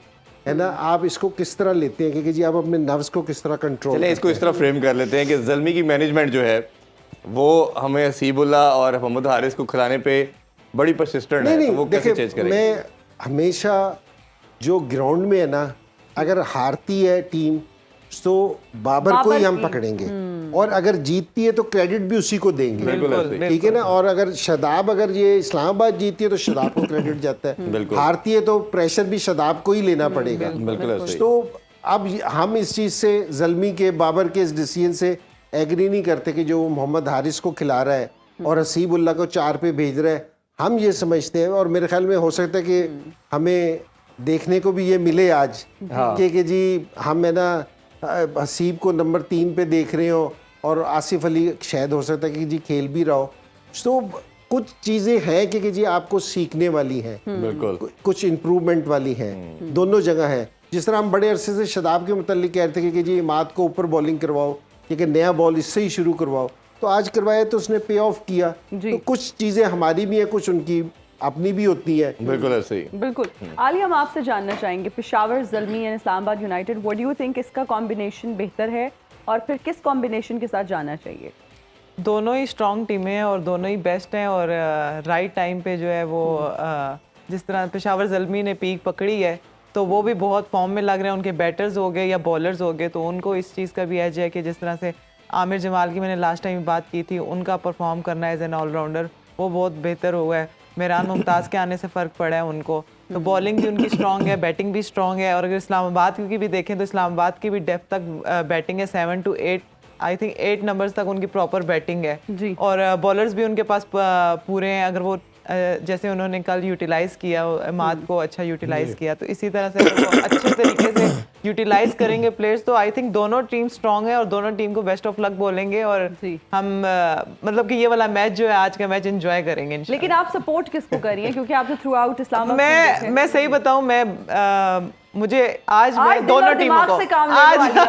है ना, आप इसको किस तरह लेते हैं कि जी आप अपने नर्व्स को किस तरह कंट्रोल। चलें इसको इस तरह फ्रेम कर लेते हैं कि ज़ल्मी की मैनेजमेंट जो है वो हमें हसीबुल्लाह और मोहम्मद हारिस को खिलाने पे बड़ी परसिस्टेंट है, तो वो कैसे चेंज करेंगे? मैं हमेशा जो ग्राउंड में है ना, अगर हारती है टीम तो बाबर को ही हम पकड़ेंगे, और अगर जीतती है तो क्रेडिट भी उसी को देंगे, ठीक है ना। और अगर शदाब, अगर ये इस्लामाबाद जीतती है तो शदाब को क्रेडिट जाता है, हारती है तो प्रेशर भी शदाब को ही लेना पड़ेगा। तो अब हम इस चीज़ से, ज़ल्मी के बाबर के इस डिसीजन से एग्री नहीं करते कि जो मोहम्मद हारिस को खिला रहा है और हसीबुल्लाह को 4 पे भेज रहा है। हम ये समझते हैं, और मेरे ख्याल में हो सकता है कि हमें देखने को भी ये मिले आज कि जी हम है ना हसीब को नंबर 3 पे देख रहे हो और आसिफ अली शायद हो सकता है कि जी खेल भी रहा हो। तो कुछ चीज़ें हैं कि जी आपको सीखने वाली हैं, बिल्कुल कुछ इम्प्रूवमेंट वाली हैं, दोनों जगह हैं। जिस तरह हम बड़े अरसे से शदाब के मुतालिक कह रहे थे कि जी इमाद को ऊपर बॉलिंग करवाओ, कि नया बॉल इससे ही शुरू करवाओ, तो आज करवाया तो उसने पे ऑफ किया। तो कुछ चीज़ें हमारी भी हैं, कुछ उनकी अपनी भी होती है। बिल्कुल ऐसे ही। बिल्कुल। आलिया, हम आपसे जानना चाहेंगे, Peshawar Zalmi and Islamabad United, what do you think, इसका कॉम्बिनेशन बेहतर है और फिर किस कॉम्बिनेशन के साथ जाना चाहिए? दोनों ही स्ट्रॉन्ग टीमें हैं और दोनों ही बेस्ट हैं और राइट टाइम पे जो है वो जिस तरह पेशावर ज़ल्मी ने पीक पकड़ी है तो वो भी बहुत फॉर्म में लग रहे हैं। उनके बैटर्स हो गए या बॉलर्स हो गए तो उनको इस चीज़ का भी एज है कि जिस तरह से आमिर जमाल की मैंने लास्ट टाइम बात की थी, उनका परफॉर्म करना एज एन ऑलराउंडर वो बहुत बेहतर हुआ है। मेहरान मुमताज़ के आने से फ़र्क पड़ा है उनको, तो बॉलिंग भी उनकी स्ट्रॉन्ग है, बैटिंग भी स्ट्रॉन्ग है। और अगर इस्लामाबाद की भी देखें तो इस्लामाबाद की भी डेप्थ तक बैटिंग है, 7 to 8 आई थिंक 8 नंबर्स तक उनकी प्रॉपर बैटिंग है जी। और बॉलर्स भी उनके पास पूरे हैं। अगर वो जैसे उन्होंने कल यूटिलाइज़ किया, इमाद को अच्छा यूटिलाइज़ किया, तो इसी तरह से अगर वो अच्छे तरीके से यूटिलाइज़ करेंगे प्लेयर्स तो आई थिंक दोनों टीम स्ट्रॉन्ग है और दोनों टीम को बेस्ट ऑफ लक बोलेंगे और हम मतलब कि ये वाला मैच जो है आज का मैच एंजॉय करेंगे इंशाल्लाह। लेकिन आप सपोर्ट किसको कर रही हैं, क्योंकि आप तो थ्रू आउट इस्लामाबाद मैं सही बताऊं, मैं मुझे आज मैं दिल दोनों और टीमों दिमाग को से काम लेने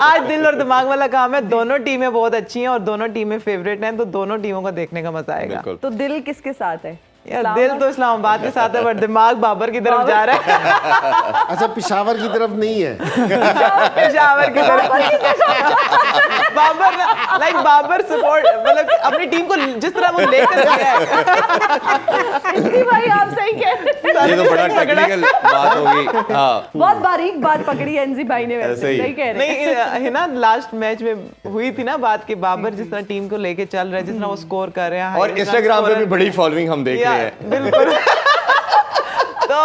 आज दिल और दिमाग वाला काम है। दोनों टीमें बहुत अच्छी हैं और दोनों टीमें फेवरेट हैं, तो दोनों टीमों को देखने का मजा आएगा। बिल्कुल। तो दिल किसके साथ है? यार दिल तो इस्लामाबाद के साथ है पर दिमाग बाबर की तरफ जा रहा है। अच्छा, पेशावर की तरफ नहीं है। पेशावर की तरफ बाबर लाइक बाबर सपोर्ट मतलब अपनी टीम को जिस तरह वो लेकर गया है। इसी भाई आप सही कह रहे हैं। ये तो बड़ा टेक्निकल बात होगी। हाँ, बहुत बारीक बात पकड़ी है एनजी भाई ने, वैसे ऐसे ही। सही कह रहे हैं। नहीं है ना, लास्ट मैच में हुई थी ना बात कि बाबर जिस तरह टीम को लेके चल रहे हैं, जिस तरह वो स्कोर कर रहे हैं और इंस्टाग्राम पे भी बड़ी फॉलोइंग हम देख रहे हैं। बिल्कुल। तो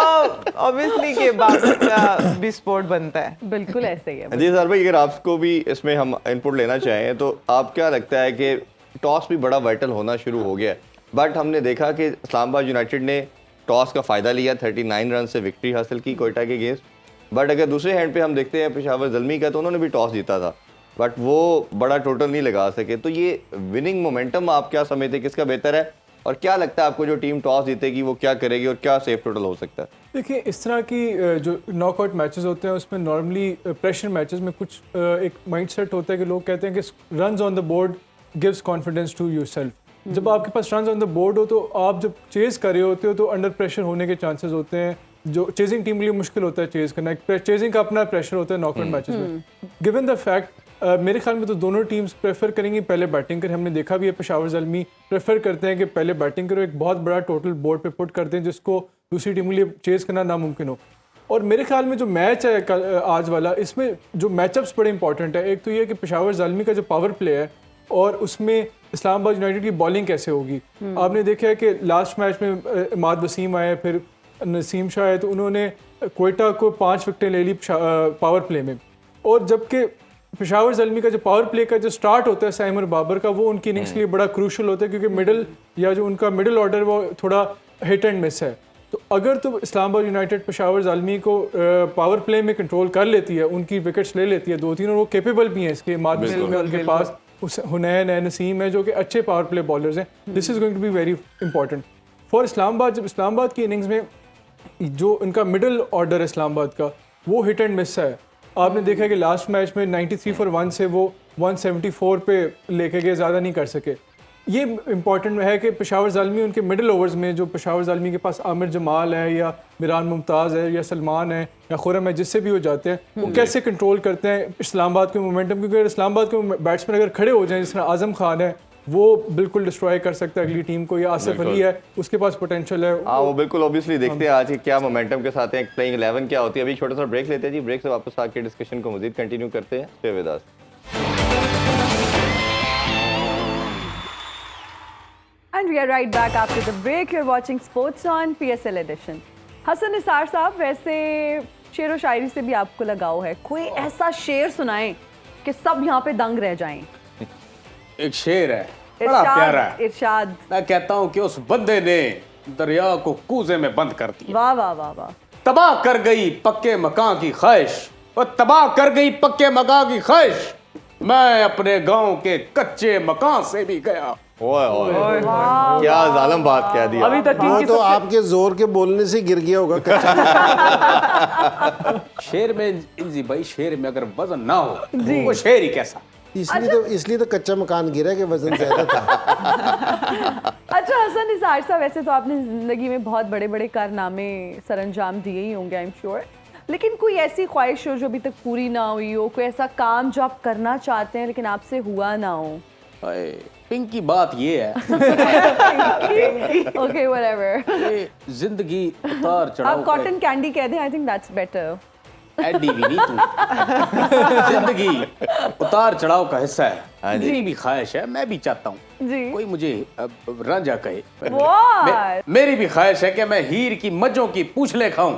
ऑब्वियसली कि बाबर का भी स्पोर्ट बनता है। बिल्कुल ऐसे ही है। जी सर भाई, अगर आपको भी इसमें हम इनपुट लेना चाहें तो आप क्या लगता है कि टॉस भी बड़ा वाइटल होना शुरू हो गया है, बट हमने देखा कि इस्लामाबाद यूनाइटेड ने टॉस का फ़ायदा लिया, 39 रन से विक्ट्री हासिल की कोयटा के अगेंस्ट। बट अगर दूसरे हैंड पे हम देखते हैं पेशावर ज़ल्मी का, तो उन्होंने भी टॉस जीता था बट वो बड़ा टोटल नहीं लगा सके। तो ये विनिंग मोमेंटम आप क्या समझते हैं, किसका बेहतर है और क्या लगता है आपको जो टीम टॉस जीतेगी वो क्या करेगी और क्या सेफ टोटल हो सकता है? देखिए, इस तरह की जो नॉकआउट मैचेस होते हैं उसमें नॉर्मली प्रेशर मैचेस में कुछ एक माइंडसेट होता है कि लोग कहते हैं कि runs on the board gives confidence to yourself. जब आपके पास रन्स ऑन द बोर्ड हो तो आप जब चेज़ कर रहे होते हो तो अंडर प्रेशर होने के चांसेस होते हैं, जो चेजिंग टीम के लिए मुश्किल होता है चेज़ करना। चेजिंग का अपना प्रेशर होता है नॉकआउट मैचेस में। गिवन द फैक्ट मेरे ख्याल में तो दोनों टीम्स प्रेफर करेंगी पहले बैटिंग करें। हमने देखा भी है पेशावर ज़ल्मी प्रेफर करते हैं कि पहले बैटिंग करो, एक बहुत बड़ा टोटल बोर्ड पे पुट करते हैं जिसको दूसरी टीम के लिए चेज़ करना नामुमकिन हो। और मेरे ख्याल में जो मैच है आज वाला, इसमें जो मैचअप्स बड़े इंपॉर्टेंट है। एक तो ये कि पेशावर ज़ल्मी का जो पावर प्ले है और उसमें इस्लामाबाद यूनाइटेड की बॉलिंग कैसे होगी। आपने देखा है कि लास्ट मैच में इमाद वसीम आए, फिर नसीम शाह आए, तो उन्होंने कोयटा को 5 विकेटें ले ली पावर प्ले में। और जबकि पेशावर ज़ल्मी का जो पावर प्ले का जो स्टार्ट होता है साइम और बाबर का, वो उनकी इनिंग्स के लिए बड़ा क्रूशल होता है क्योंकि मिडिल या जो उनका मिडिल ऑर्डर वो थोड़ा हिट एंड मिस है। तो अगर तो इस्लामाबाद यूनाइटेड पेशावर ज़ल्मी को पावर प्ले में कंट्रोल कर लेती है, उनकी विकेट्स ले लेती है 2-3, और वो कैपेबल भी हैं इसके। माद वसीम में उनके पास हुनैन है, नसीम है, जो कि अच्छे पावर प्ले बॉलर्स हैं। This is going to be very important for Islamabad. जब इस्लामाबाद की इनिंग्स में जो उनका मिडिल ऑर्डर है इस्लामाबाद का, वो हिट एंड मिस है। आपने देखा कि लास्ट मैच में 93 for 1 से वो 174 पे लेके गए, ज़्यादा नहीं कर सके। ये इंपॉर्टेंट है कि पेशावर ज़ल्मी उनके मिडिल ओवर्स में, जो पेशावर ज़ल्मी के पास आमिर जमाल है या मेहरान मुमताज़ है या सलमान है या खुरम है, जिससे भी वो जाते हैं, वो कैसे कंट्रोल करते हैं इस्लामाबाद के मोमेंटम। क्योंकि अगर इस्लामाबाद के बैट्समैन अगर खड़े हो जाएं, जिस तरह आज़म खान है, वो बिल्कुल डिस्ट्रॉय कर सकता है अगली टीम को, या आसिफ अली है, उसके पास पोटेंशियल है। हाँ, वो बिल्कुल ऑब्वियसली देखते हैं आज के क्या मोमेंटम के साथ हैं, प्लेइंग 11 क्या होती है। अभी छोटा सा ब्रेक लेते हैं जी, ब्रेक से वापस आके डिस्कशन को मजीद कंटिन्यू करते हैं। Stay with us. And we are right back after the break. You're watching Sports on PSL Edition. Hasan Nisar साहब, वैसे शेर व शायरी से भी आपको लगाव है, कोई ऐसा शेर सुनाएं कि सब यहाँ पे दंग रह जाएं। एक शेर है बड़ा प्यारा है। इरशाद। मैं कहता हूँ कि उस बंदे ने दरिया को कूजे में बंद कर दिया। वाह वाह वाह वाह। तबाह कर गई पक्के मकान की ख्वाहिश, और तबाह कर गई पक्के मकान की ख्वाहिश। मैं अपने गांव के कच्चे मकान से भी गया। ओए ओए, क्या जालिम बात कह दी अभी तक वो की तो आपके जोर के बोलने से गिर गया होगा कच्चा। शेर में इंजी भाई, शेर में अगर वजन ना हो वो शेर ही कैसा। इसलिए तो कच्चा मकान गिरा कि वजन ज्यादा था। अच्छा हसन निसार साहब, वैसे तो आपने जिंदगी में बहुत बड़े बड़े कारनामे सरंजाम दिए ही होंगे, आई एम श्योर, लेकिन कोई ऐसी ख्वाहिश हो जो अभी तक पूरी ना हुई हो, कोई ऐसा काम जो आप करना चाहते हैं लेकिन आपसे हुआ ना हो? पिंकी, बात ये है ओके व्हाटएवर, कि जिंदगी उतार चढ़ाव आप कॉटन कैंडी कह दें, आई थिंक दैट्स बेटर। एडी भी नहीं तू। जिंदगी उतार चढ़ाव का हिस्सा है। मेरी भी ख्वाहिश है, मैं भी चाहता हूँ जी। कोई मुझे रांझा कहे। What? मेरी भी ख्वाहिश है कि मैं हीर की मज्जों की पूंछले खाऊं।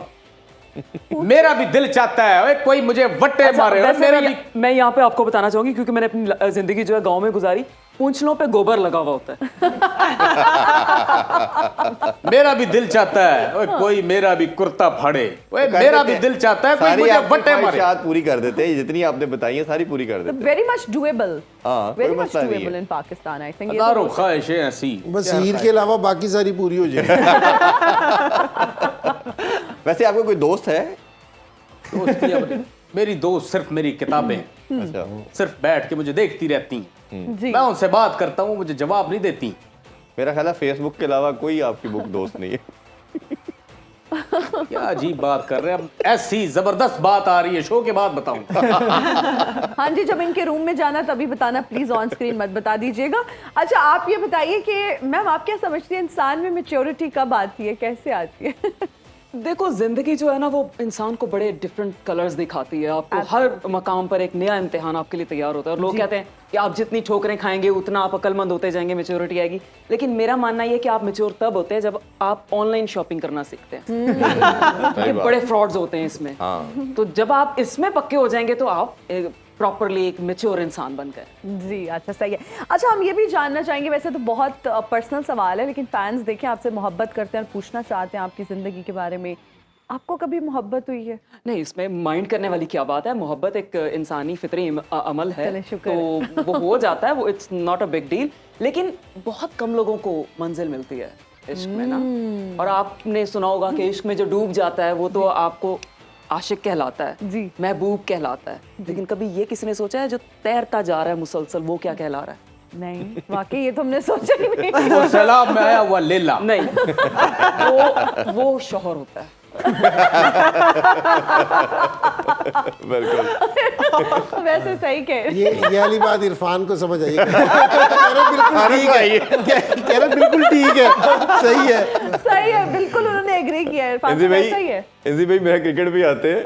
मेरा भी दिल चाहता है ओए कोई मुझे वट्टे मारे। वैसे मेरा मैं, भी मैं यहाँ पे आपको बताना चाहूंगी क्योंकि मैंने अपनी जिंदगी जो है गांव में गुजारी, पूंछलों पे गोबर लगा हुआ होता है। मेरा भी दिल चाहता है ओए कोई मेरा भी कुर्ता फाड़े। ओए मेरा भी दिल चाहता है कोई सारी मुझे आपकी वट्टे मारे। ख्वाहिशात पूरी कर देते हैं, जितनी आपने बताई है सारी पूरी कर देते हैं। वेरी मच डूएबल, हाँ, कोई वेरी मच मसला नहीं डूएबल है। इन पाकिस्तान, आई थिंक। हजारों ख्वाहिशें ऐसी। बस हीर के अलावा बाकी सारी पूरी हो जाएगी। वैसे आपका कोई दोस्त है? दोस्ती अब मेरी दोस्त सिर्फ मेरी किताबें हैं। अच्छा, सिर्फ बैठ के मुझे देखती रहती हैं। जी। मैं उनसे बात करता हूँ, मुझे जवाब नहीं देती। मेरा ख्याल है फेसबुक के अलावा कोई आपकी बुक दोस्त नहीं है। क्या अजीब बात कर रहे हैं। अब ऐसी जबरदस्त बात आ रही है, शो के बाद बताऊं। हाँ जी, जब इनके रूम में जाना तभी बताना, प्लीज ऑन स्क्रीन मत बता दीजिएगा। अच्छा आप ये बताइए कि मैम आप क्या समझती हैं इंसान में मैच्योरिटी कब आती है, कैसे आती है? देखो जिंदगी जो है ना वो इंसान को बड़े डिफरेंट कलर्स दिखाती है। आपको हर मकाम पर एक नया इम्तिहान आपके लिए तैयार होता है और लोग कहते हैं कि आप जितनी ठोकरें खाएंगे उतना आप अक्लमंद होते जाएंगे, मैच्योरिटी आएगी। लेकिन मेरा मानना ये है कि आप मैच्योर तब होते हैं जब आप ऑनलाइन शॉपिंग करना सीखते हैं। क्योंकि बड़े फ्रॉड्स होते हैं इसमें। तो जब आप इसमें पक्के हो जाएंगे तो आप प्रॉपरली एक मैच्योर इंसान बन गए। जी अच्छा सही है। अच्छा हम ये भी जानना चाहेंगे, वैसे तो बहुत पर्सनल सवाल है लेकिन फैंस देखें आपसे मोहब्बत करते हैं और पूछना चाहते हैं आपकी ज़िंदगी के बारे में, आपको कभी मोहब्बत हुई है? नहीं, इसमें माइंड करने वाली क्या बात है। मोहब्बत एक इंसानी फितरी अमल है, चले, शुक्र तो वो हो जाता है, वो it's not a big deal. लेकिन बहुत कम लोगों को मंजिल मिलती है इश्क में ना। और आपने सुना होगा कि इश्क में जो डूब जाता है वो तो आपको आशिक कहलाता है, जी। महबूब कहलाता है। लेकिन कभी ये किसी ने सोचा है जो तैरता जा रहा है मुसलसल वो क्या कहला रहा है? नहीं, वाकई ये तो हमने सोचा ही नहीं। वो सैलाब में आया हुआ लेला। नहीं, वो शौहर होता है। बिल्कुल। वैसे सही कह रहे हैं। ये वाली बात इरफान को समझ आई। कह रहे बिल्कुल ठीक है, सही है। सही है, बिल्कुल उन्होंने एग्री किया है। इरफान इंजी साहब, भाई, सही है। इंजी भाई मेरा क्रिकेट भी आते हैं।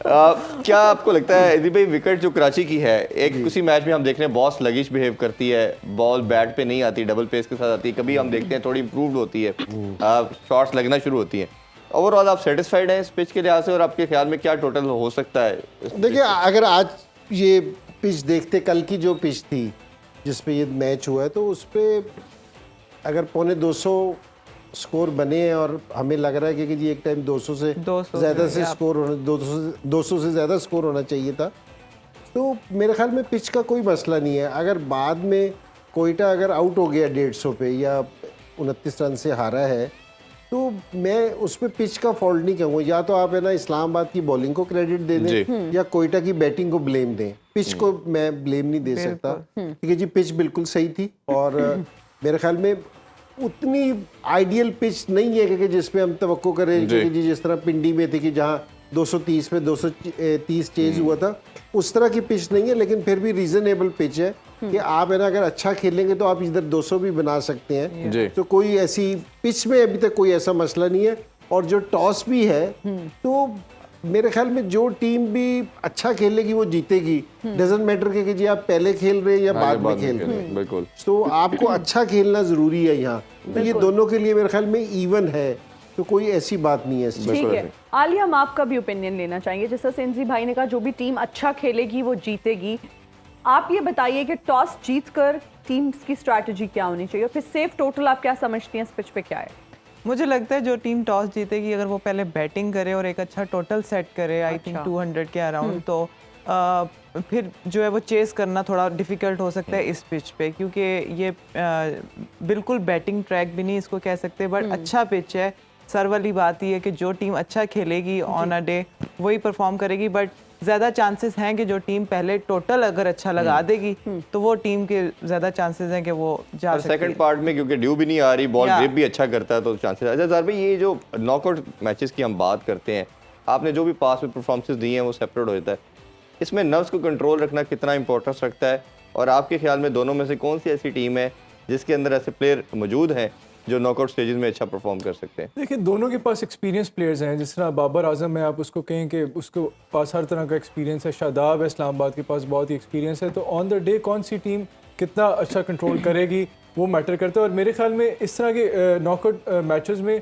क्या आपको लगता है इंजी भाई विकेट जो कराची की है, एक किसी मैच में हम देख रहे हैं बहुत स्लगिश बिहेव करती है, बॉल बैट पे नहीं आती, डबल पेस के साथ आती है, कभी हम देखते हैं थोड़ी इंप्रूव्ड होती है, शॉट्स लगना शुरू होती हैं। ओवरऑल आप सेटिस्फाइड हैं इस पिच के लिहाज से और आपके ख्याल में क्या टोटल हो सकता है? देखिए अगर आज ये पिच देखते, कल की जो पिच थी जिस पे ये मैच हुआ है, तो उस पे अगर 250 स्कोर बने हैं और हमें लग रहा है कि जी एक टाइम 200 से ज़्यादा से स्कोर होना, 200 से ज़्यादा स्कोर होना चाहिए था, तो मेरे ख्याल में पिच का कोई मसला नहीं है। अगर बाद में कोयटा अगर आउट हो गया 150 पे या 29 रन से हारा है, तो मैं उस पर पिच का फॉल्ट नहीं कहूँगा। या तो आप है ना इस्लामाबाद की बॉलिंग को क्रेडिट दे दें या कोयटा की बैटिंग को ब्लेम दें, पिच को मैं ब्लेम नहीं दे सकता, क्योंकि जी पिच बिल्कुल सही थी और मेरे ख्याल में उतनी आइडियल पिच नहीं है कि जिस पे हम तवक्को करें कि जी जिस तरह पिंडी में थी कि जहाँ 230 पे 230 चेज हुआ था, उस तरह की पिच नहीं है। लेकिन फिर भी रीजनेबल पिच है कि आप है ना अगर अच्छा खेलेंगे तो आप इधर 200 भी बना सकते हैं। तो कोई ऐसी पिच में अभी तक कोई ऐसा मसला नहीं है। और जो टॉस भी है तो मेरे ख्याल में जो टीम भी अच्छा खेलेगी वो जीतेगी। डजंट मैटर कि जी आप पहले खेल रहे हैं या बाद में खेल रहे हैं, बिल्कुल। तो आपको अच्छा खेलना जरूरी है यहाँ। तो ये दोनों के लिए मेरे ख्याल में इवन है, तो कोई ऐसी बात नहीं है। ठीक है आलिया, हम आपका भी ओपिनियन लेना चाहेंगे। जैसा सेंजी भाई ने कहा जो भी टीम अच्छा खेलेगी वो जीतेगी। आप ये बताइए कि टॉस जीतकर टीम्स की स्ट्रैटेजी क्या होनी चाहिए और फिर सेफ टोटल आप क्या समझती हैं इस पिच पे क्या है? मुझे लगता है जो टीम टॉस जीतेगी अगर वो पहले बैटिंग करे और एक अच्छा टोटल सेट करे, आई थिंक 200 के अराउंड, तो फिर जो है वो चेस करना थोड़ा डिफ़िकल्ट हो सकता है इस पिच पे, क्योंकि ये बिल्कुल बैटिंग ट्रैक भी नहीं इसको कह सकते, बट अच्छा पिच है। सर वाली बात ही है कि जो टीम अच्छा खेलेगी ऑन अ डे वही परफॉर्म करेगी, बट ज़्यादा चांसेस हैं कि जो टीम पहले टोटल अगर अच्छा लगा देगी तो वो टीम के ज़्यादा चांसेस हैं कि वो जा और सकती है। सेकंड पार्ट में क्योंकि ड्यू भी नहीं आ रही, बॉल Yeah. ग्रिप भी अच्छा करता है तो चांसेस। अच्छा ज़ाहिर भाई, ये जो नॉकआउट मैचेस की हम बात करते हैं, आपने जो भी पास में परफॉर्मेंसेस दी हैं वो सेपरेट हो जाता है, इसमें नर्व्स को कंट्रोल रखना कितना इंपॉर्टेंस रखता है, और आपके ख्याल में दोनों में से कौन सी ऐसी टीम है जिसके अंदर ऐसे प्लेयर मौजूद हैं जो नॉकआउट स्टेजेस में अच्छा परफॉर्म कर सकते हैं? देखिए दोनों के पास एक्सपीरियंस प्लेयर्स हैं, जिस तरह बाबर आजम है, आप उसको कहें कि उसको पास हर तरह का एक्सपीरियंस है, शादाब है इस्लामाबाद के पास बहुत ही एक्सपीरियंस है, तो ऑन द डे कौन सी टीम कितना अच्छा कंट्रोल करेगी वो मैटर करता है। और मेरे ख्याल में इस तरह के नॉकआउट मैचेस में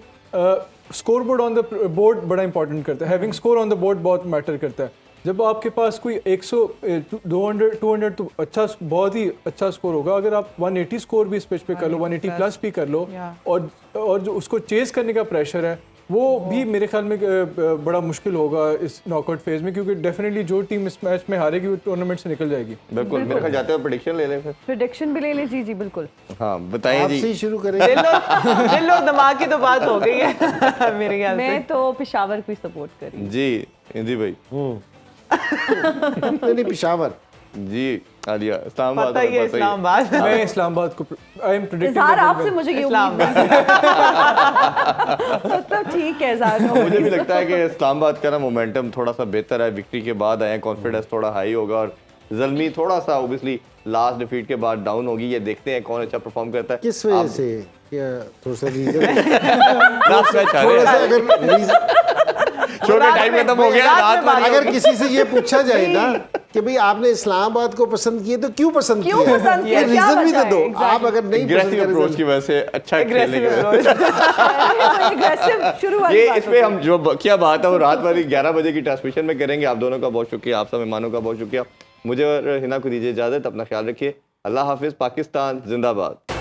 score board on the board बड़ा इंपॉर्टेंट करता है, having score on the board बहुत मैटर करता है। जब आपके पास कोई 100 200 तो अच्छा, बहुत ही अच्छा स्कोर होगा। अगर आप 180 स्कोर भी इस पिच पे कर लो, 180 प्लस भी कर लो, और जो उसको चेस करने का प्रेशर है वो भी मेरे ख्याल में बड़ा मुश्किल होगा इस नॉकआउट फेज में, क्योंकि डेफिनेटली जो टीम इस मैच में हारेगी वो टूर्नामेंट से निकल जाएगी। बिल्कुल, मेरे ख्याल जाते हुए प्रेडिक्शन ले लें फिर। प्रिडिक्शन भी ले लें। जी जी बिल्कुल। हाँ बताएं आपसे जी। ही शुरू करेंगे। दिल और दिमाग की तो बात हो गई है मेरे ख्याल से। मैं तो पेशावर को सपोर्ट करी। जी जी भाई। नहीं पेशावर जी आलिया, इस्लामाबाद पता ही है हमें पता ही है। इस्लामाबाद। मैं इस्लामाबाद को आई एम इजहार आपसे प्रेडिक्टिंग मुझे ये उम्मीद नहीं थी। तो ठीक है इजहार, मुझे भी लगता है कि इस्लामाबाद का ना मोमेंटम थोड़ा सा बेहतर है, विक्ट्री के बाद आए, कॉन्फिडेंस थोड़ा हाई होगा, और ज़ल्मी थोड़ा सा ओबियसली लास्ट डिफीट के बाद डाउन होगी। ये देखते हैं कौन अच्छा परफॉर्म करता है। किस वजह से, क्या थोड़ा सा रीजन लास्ट मैच हारे थोड़ा सा हैं। अगर शो का टाइम खत्म हो गया, रात वाली अगर किसी से ये पूछा जाए ना कि भाई आपने इस्लामाबाद को पसंद किए तो क्यों पसंद क्यों किया? पसंद किया? ये क्या रीजन भी तो वजह है? दो। Exactly. आप अगर नहीं पसंद एग्रेसिव करें अप्रोच की वजह से अच्छा खेलने की वजह से। एग्रेसिव शुरू वाली ये बात इस पे हम जो क्या बात है वो रात वाली 11 बजे की ट्रांसमिशन में करेंगे। आप दोनों का बहुत शुक्रिया, आप सब मेहमानों का बहुत शुक्रिया। मुझे और हिना को दीजिए इजाजत, अपना ख्याल रखिए। अल्लाह हाफिज। पाकिस्तान जिंदाबाद।